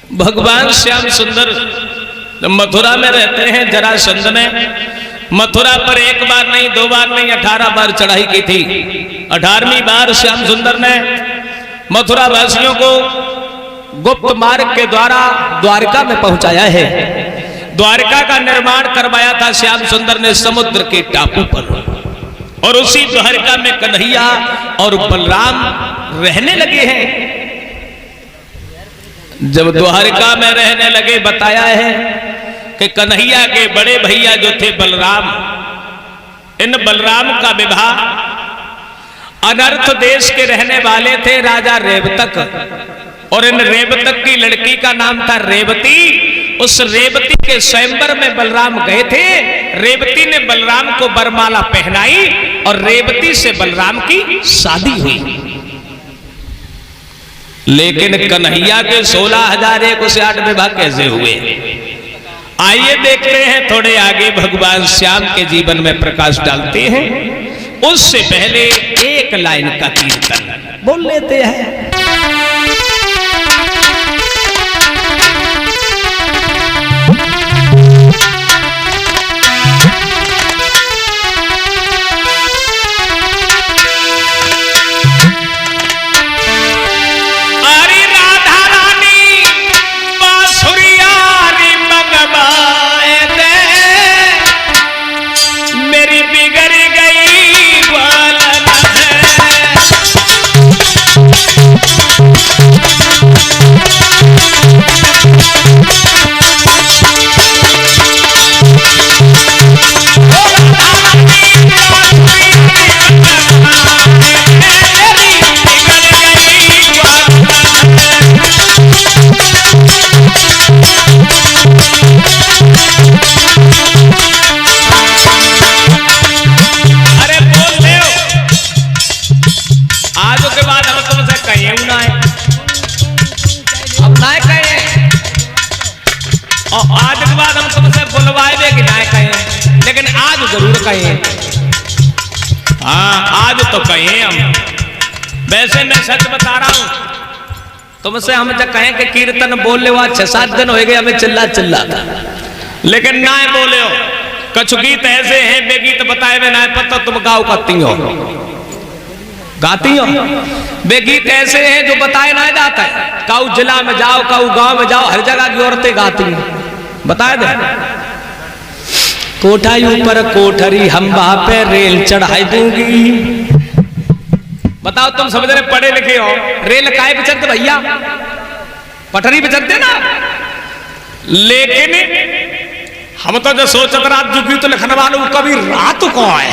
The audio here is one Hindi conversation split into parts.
भगवान श्याम सुंदर मथुरा में रहते हैं। जरासंध ने मथुरा पर एक बार नहीं, 2 बार नहीं, 18 बार चढ़ाई की थी। 18वीं बार श्याम सुंदर ने मथुरा वासियों को गुप्त मार्ग के द्वारा द्वारका में पहुंचाया है। द्वारका का निर्माण करवाया था श्याम सुंदर ने समुद्र के टापू पर, और उसी द्वारका में कन्हैया और बलराम रहने लगे हैं। जब द्वारका में रहने लगे, बताया है कि कन्हैया के बड़े भैया जो थे बलराम, इन बलराम का विवाह अनर्थ देश के रहने वाले थे राजा रेवतक, और इन रेवतक की लड़की का नाम था रेवती। उस रेवती के स्वयंवर में बलराम गए थे। रेवती ने बलराम को वरमाला पहनाई और रेवती से बलराम की शादी हुई। लेकिन कन्हैया के 16,001 विवाह कैसे हुए? आइए देखते हैं थोड़े आगे। भगवान श्याम के जीवन में प्रकाश डालते हैं। उससे पहले एक लाइन का कीर्तन बोल लेते हैं। लेकिन आज जरूर कहें। हाँ, आज तो कहें हम। वैसे मैं सच बता रहा हूं, तुमसे हम जब कहें कि कीर्तन बोल ले, 6-7 दिन हो गए हमें चिल्ला था, लेकिन ना बोले हो। कछु गीत ऐसे हैं बेगीत बताए हुए ना पता तुम गाओ गाती हो। बेगीत ऐसे हैं जो बताए ना जाता है। काऊ जिला में जाओ, काऊ गांव में जाओ, हर जगह की औरतें गाती हैं। बताए दे कोठा ऊपर कोठरी हम वहां पे रेल चढ़ाई दूंगी। बताओ तुम समझ रहे, पढ़े लिखे हो। रेल काहे पे चलते भैया? पटरी पे चलते ना। लेकिन हम तो जो सोचत रात जुगी तो लिखने वालों कभी रात को आए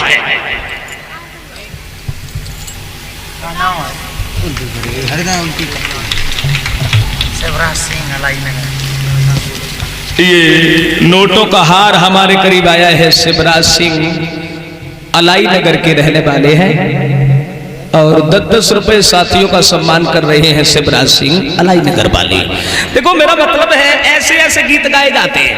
ये नोटों का हार हमारे करीब आया है। शिवराज सिंह अलाई नगर के रहने वाले हैं और 10-10 रुपए साथियों का सम्मान कर रहे हैं शिवराज सिंह अलाई नगर वाले। देखो मेरा मतलब है, ऐसे ऐसे गीत गाए जाते हैं,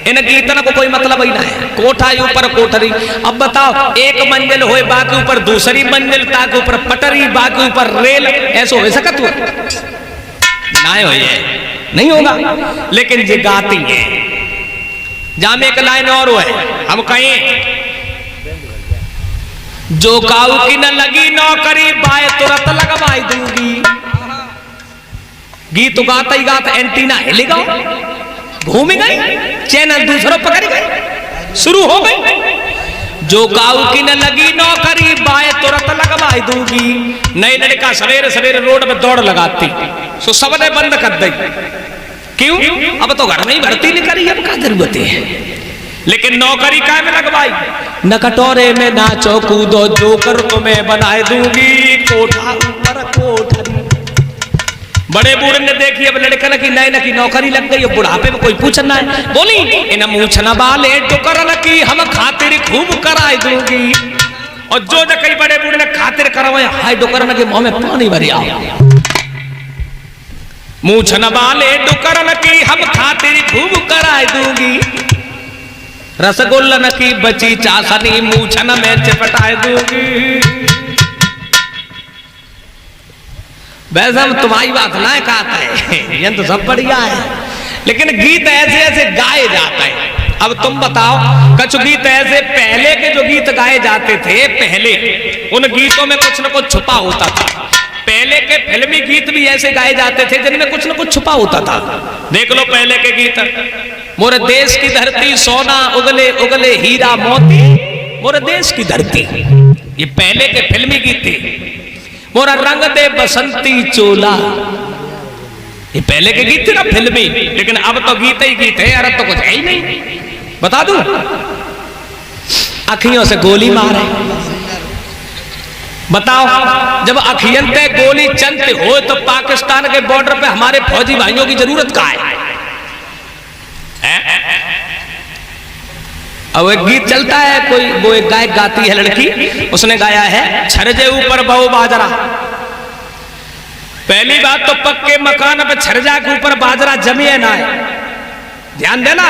इन कीर्तन को कोई मतलब ही ना है। कोठा ऊपर कोठरी। अब बताओ, एक मंजिल होए बाकी ऊपर दूसरी मंजिल, ताकि ऊपर पटरी, बाकी ऊपर रेल, ऐसा हो सकत हो? ना हो, नहीं होगा। लेकिन ये गाती है। जहां में एक लाइन और है, हम कहें जो काऊ की न लगी नौकरी बाय तुरंत लगवाई दूंगी। गीत गाता ही गाता एंटीना हिलेगा, घूम गई, चैनल दूसरों पकड़ गई, शुरू हो गई। जो काऊ की न लगी नौकरी बाय तुरंत लगवाई दूंगी। नई लड़का सवेरे सवेरे रोड में दौड़ लगाती, सो सबने बंद कर दी। क्यों? अब तो घर में ही भर्ती नहीं करी, अब क्या जरूरत है। लेकिन नौकरी काय में लगवाई? न कटोरे में नाचो कूदो, जोकर तुम्हें बनाए दूंगी। कोठा ऊपर कोठरी। बड़े बूढ़े ने देखी अब लड़कन की नए की नौकरी लग गई। अब बुढ़ापे में कोई पूछना है, बोली इन मूछना वाले टुकरन की हम खातिर खूब कराए दूंगी। और जो न कई बड़े बूढ़े ने खातिर करवाए, हाय डुकरन के मुंह में पानी भर आओ। मूछन वाले डुकरन की हम खातिर खूब कराए दूंगी। रसगुल्लन की बची चासनी मूछन में चिपटाए दूंगी। वैसे हम तुम्हारी बात ना कहता है, ये तो सब बढ़िया है, लेकिन गीत ऐसे ऐसे गाए जाते हैं। अब तुम बताओ, कुछ गीत ऐसे पहले के जो गीत गाए जाते थे पहले, उन गीतों में कुछ न कुछ छुपा होता था। पहले के फिल्मी गीत भी ऐसे गाए जाते थे जिनमें कुछ न कुछ छुपा होता था। देख लो पहले के गीत, मोरे देश की धरती सोना उगले उगले हीरा मोती, मोरे देश की धरती, ये पहले के फिल्मी गीत थे। मोरा रंग दे बसंती चोला, ये पहले के गीत थे ना फिल्मी, लेकिन अब तो गीत ही गीत है यार, अब तो कुछ है ही नहीं। बता दूं, अखियों से गोली मारे, बताओ जब अखियन पे गोली चलते हो तो पाकिस्तान के बॉर्डर पे हमारे फौजी भाइयों की जरूरत कहाँ है? अब एक गीत चलता है, कोई वो एक गायक गाती है लड़की, उसने गाया है छरजे ऊपर बहु बाजरा। पहली बात तो पक्के मकान पे छरजा के ऊपर बाजरा जमी है ना है, ध्यान देना।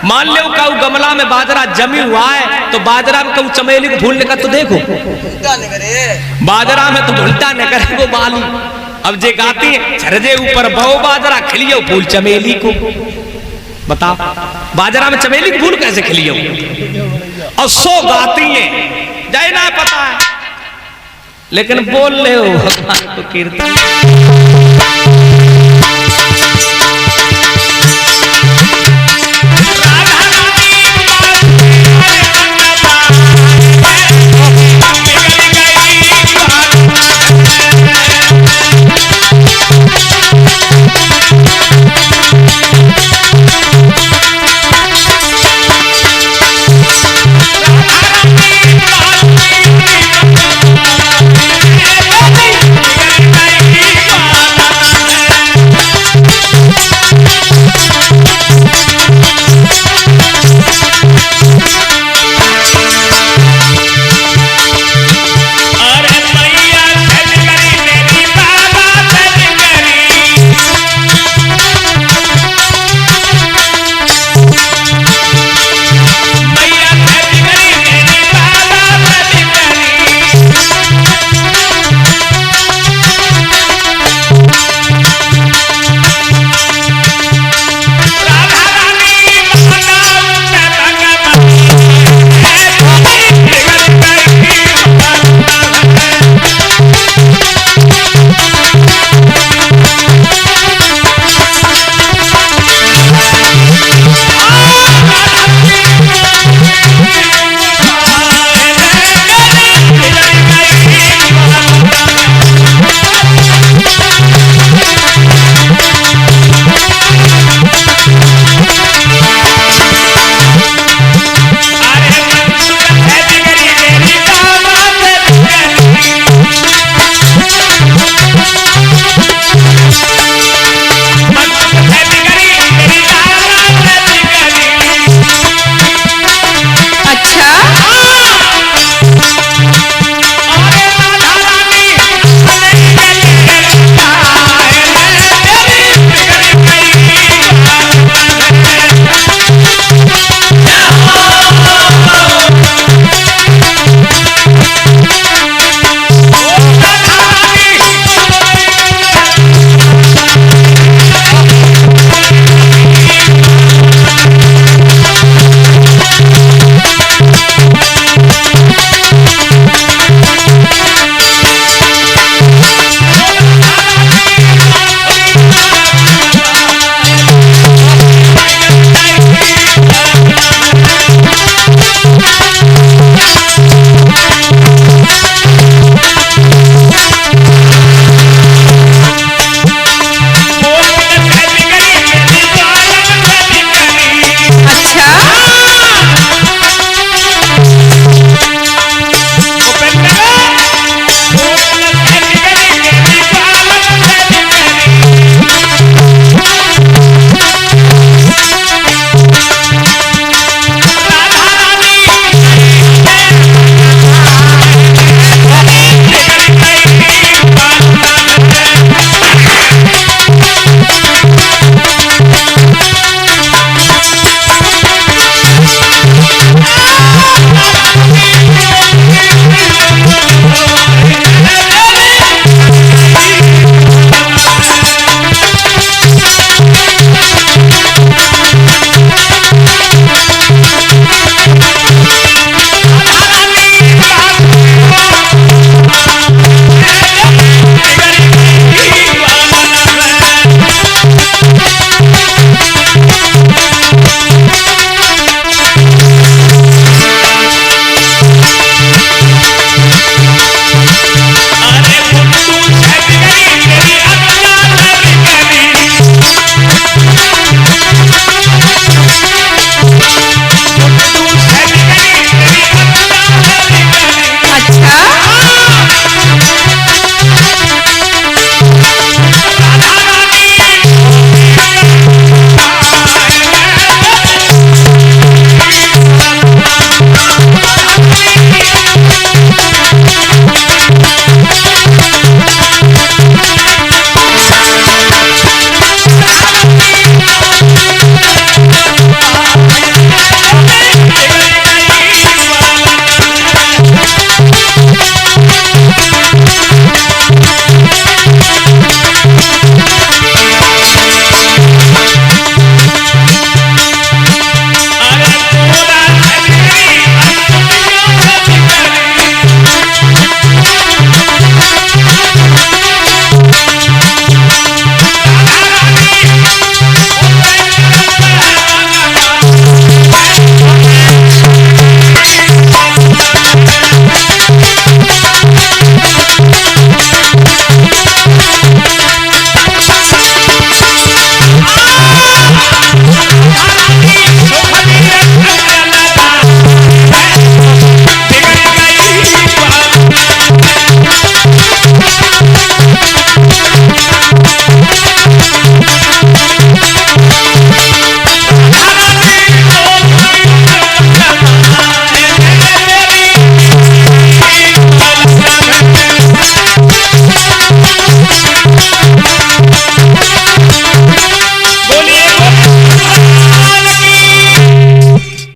मान लो काऊ गमला में बाजरा जमी हुआ है तो बाजरा में कहूँ चमेली को भूलने का तो देखो, बाजरा में तो भूलता न करे वो बाली। अब जे गाती है छरजे ऊपर बहु बाजरा खिलियो फूल चमेली को, बताओ बाजरा में चमेली की फूल कैसे खिलियो? और सो गाती है, जाए ना पता है, लेकिन बोल ले हो भगवान को कीर्तन।